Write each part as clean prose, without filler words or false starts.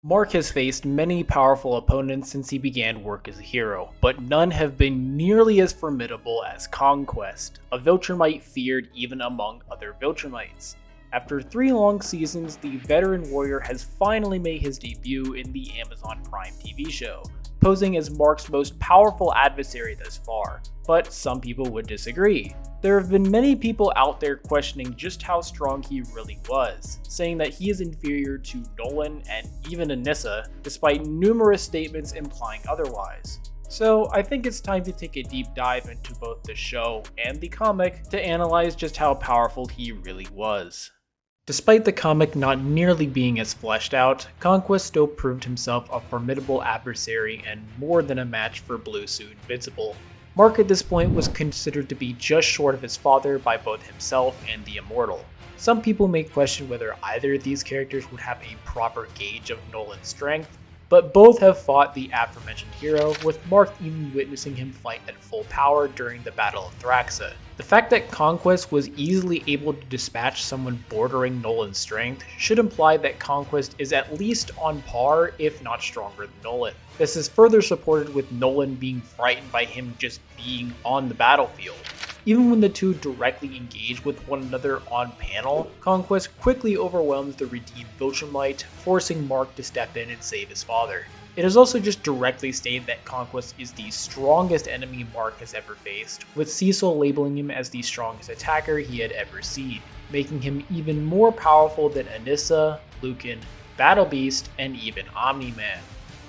Mark has faced many powerful opponents since he began work as a hero, but none have been nearly as formidable as Conquest, a Viltrumite feared even among other Viltrumites. After 3 long seasons, the veteran warrior has finally made his debut in the Amazon Prime TV show, posing as Mark's most powerful adversary thus far, but some people would disagree. There have been many people out there questioning just how strong he really was, saying that he is inferior to Nolan and even Anissa, despite numerous statements implying otherwise. So I think it's time to take a deep dive into both the show and the comic to analyze just how powerful he really was. Despite the comic not nearly being as fleshed out, Conquest still proved himself a formidable adversary and more than a match for Blue Suit Invincible. Mark at this point was considered to be just short of his father by both himself and the Immortal. Some people may question whether either of these characters would have a proper gauge of Nolan's strength, but both have fought the aforementioned hero, with Mark even witnessing him fight at full power during the Battle of Thraxa. The fact that Conquest was easily able to dispatch someone bordering Nolan's strength should imply that Conquest is at least on par, if not stronger than Nolan. This is further supported with Nolan being frightened by him just being on the battlefield. Even when the two directly engage with one another on panel, Conquest quickly overwhelms the redeemed Viltrumite, forcing Mark to step in and save his father. It is also just directly stated that Conquest is the strongest enemy Mark has ever faced, with Cecil labeling him as the strongest attacker he had ever seen, making him even more powerful than Anissa, Lucan, Battle Beast, and even Omni-Man.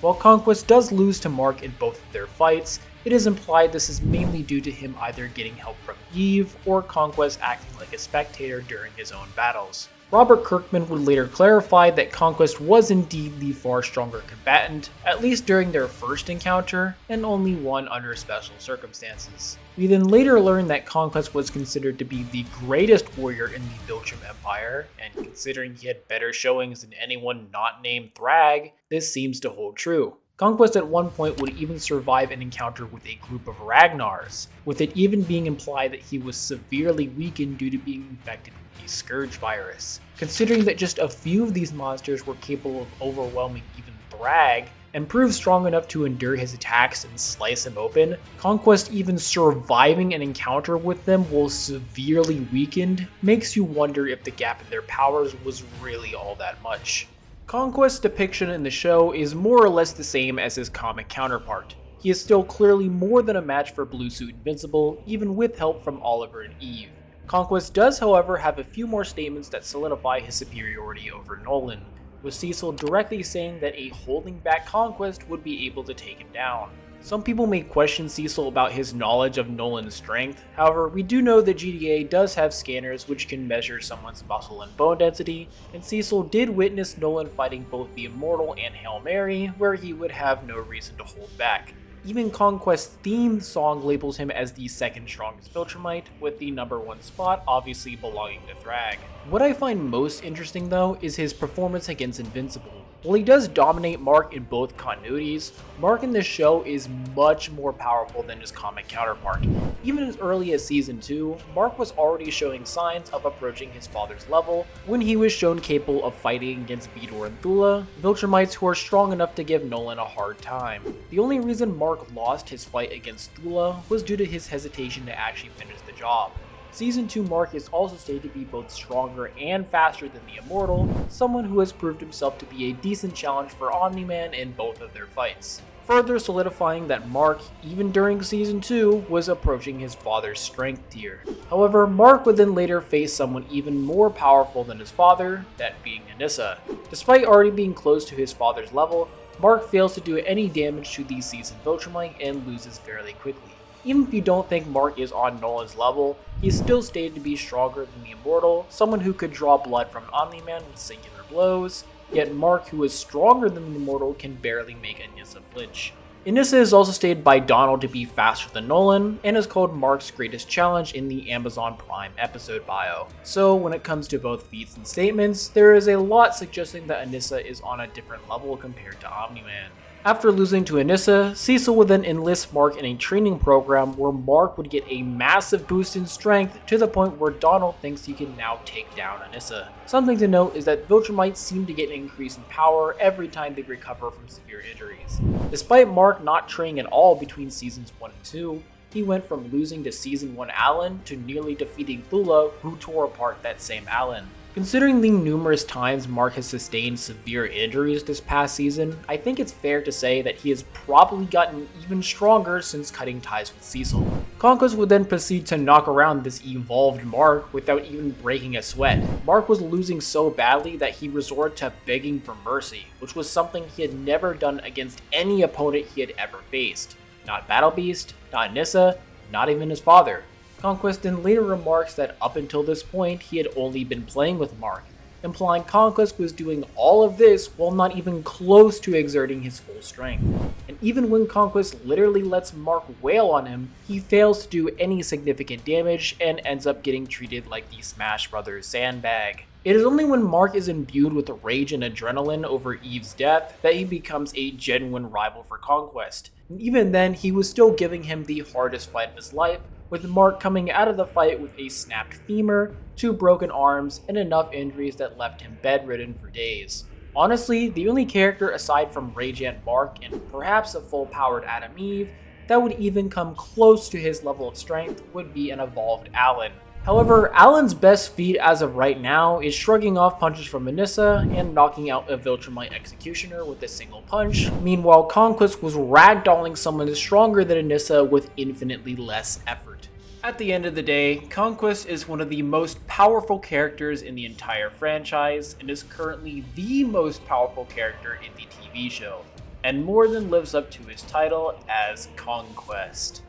While Conquest does lose to Mark in both of their fights, it is implied this is mainly due to him either getting help from Eve or Conquest acting like a spectator during his own battles. Robert Kirkman would later clarify that Conquest was indeed the far stronger combatant, at least during their first encounter, and only one under special circumstances. We then later learned that Conquest was considered to be the greatest warrior in the Viltrum Empire, and considering he had better showings than anyone not named Thrag, this seems to hold true. Conquest at one point would even survive an encounter with a group of Ragnars, with it even being implied that he was severely weakened due to being infected with the Scourge virus. Considering that just a few of these monsters were capable of overwhelming even Thrag, and proved strong enough to endure his attacks and slice him open, Conquest even surviving an encounter with them while severely weakened makes you wonder if the gap in their powers was really all that much. Conquest's depiction in the show is more or less the same as his comic counterpart. He is still clearly more than a match for Blue Suit Invincible, even with help from Oliver and Eve. Conquest does, however, have a few more statements that solidify his superiority over Nolan, with Cecil directly saying that a holding back Conquest would be able to take him down. Some people may question Cecil about his knowledge of Nolan's strength, however, we do know that GTA does have scanners which can measure someone's muscle and bone density, and Cecil did witness Nolan fighting both the Immortal and Hail Mary, where he would have no reason to hold back. Even Conquest's themed song labels him as the second strongest Viltrumite, with the #1 spot obviously belonging to Thrag. What I find most interesting though is his performance against Invincible. While he does dominate Mark in both continuities, Mark in this show is much more powerful than his comic counterpart. Even as early as season 2, Mark was already showing signs of approaching his father's level when he was shown capable of fighting against Vidor and Thula, Viltrumites who are strong enough to give Nolan a hard time. The only reason Mark lost his fight against Thula was due to his hesitation to actually finish the job. Season 2 Mark is also stated to be both stronger and faster than the Immortal, someone who has proved himself to be a decent challenge for Omni-Man in both of their fights, further solidifying that Mark, even during Season 2, was approaching his father's strength tier. However, Mark would then later face someone even more powerful than his father, that being Anissa. Despite already being close to his father's level, Mark fails to do any damage to the seasoned Viltrumite and loses fairly quickly. Even if you don't think Mark is on Nolan's level, he is still stated to be stronger than the Immortal, someone who could draw blood from Omni-Man with singular blows, yet Mark, who is stronger than the Immortal, can barely make Anissa flinch. Anissa is also stated by Donald to be faster than Nolan, and is called Mark's greatest challenge in the Amazon Prime episode bio. So when it comes to both feats and statements, there is a lot suggesting that Anissa is on a different level compared to Omni-Man. After losing to Anissa, Cecil would then enlist Mark in a training program where Mark would get a massive boost in strength to the point where Donald thinks he can now take down Anissa. Something to note is that Viltrumites seem to get an increase in power every time they recover from severe injuries. Despite Mark not training at all between seasons 1 and 2, he went from losing to Season 1 Alan to nearly defeating Thula, who tore apart that same Alan. Considering the numerous times Mark has sustained severe injuries this past season, I think it's fair to say that he has probably gotten even stronger since cutting ties with Cecil. Conquest would then proceed to knock around this evolved Mark without even breaking a sweat. Mark was losing so badly that he resorted to begging for mercy, which was something he had never done against any opponent he had ever faced. Not Battle Beast, not Anissa, not even his father. Conquest then later remarks that up until this point he had only been playing with Mark, implying Conquest was doing all of this while not even close to exerting his full strength. And even when Conquest literally lets Mark wail on him, he fails to do any significant damage and ends up getting treated like the Smash Brothers sandbag. It is only when Mark is imbued with rage and adrenaline over Eve's death that he becomes a genuine rival for Conquest. And even then, he was still giving him the hardest fight of his life, with Mark coming out of the fight with a snapped femur, 2 broken arms, and enough injuries that left him bedridden for days. Honestly, the only character aside from Radiant Mark and perhaps a full-powered Adam Eve that would even come close to his level of strength would be an evolved Alan. However, Alan's best feat as of right now is shrugging off punches from Anissa and knocking out a Viltrumite Executioner with a single punch. Meanwhile, Conquest was ragdolling someone stronger than Anissa with infinitely less effort. At the end of the day, Conquest is one of the most powerful characters in the entire franchise and is currently the most powerful character in the TV show, and more than lives up to his title as Conquest.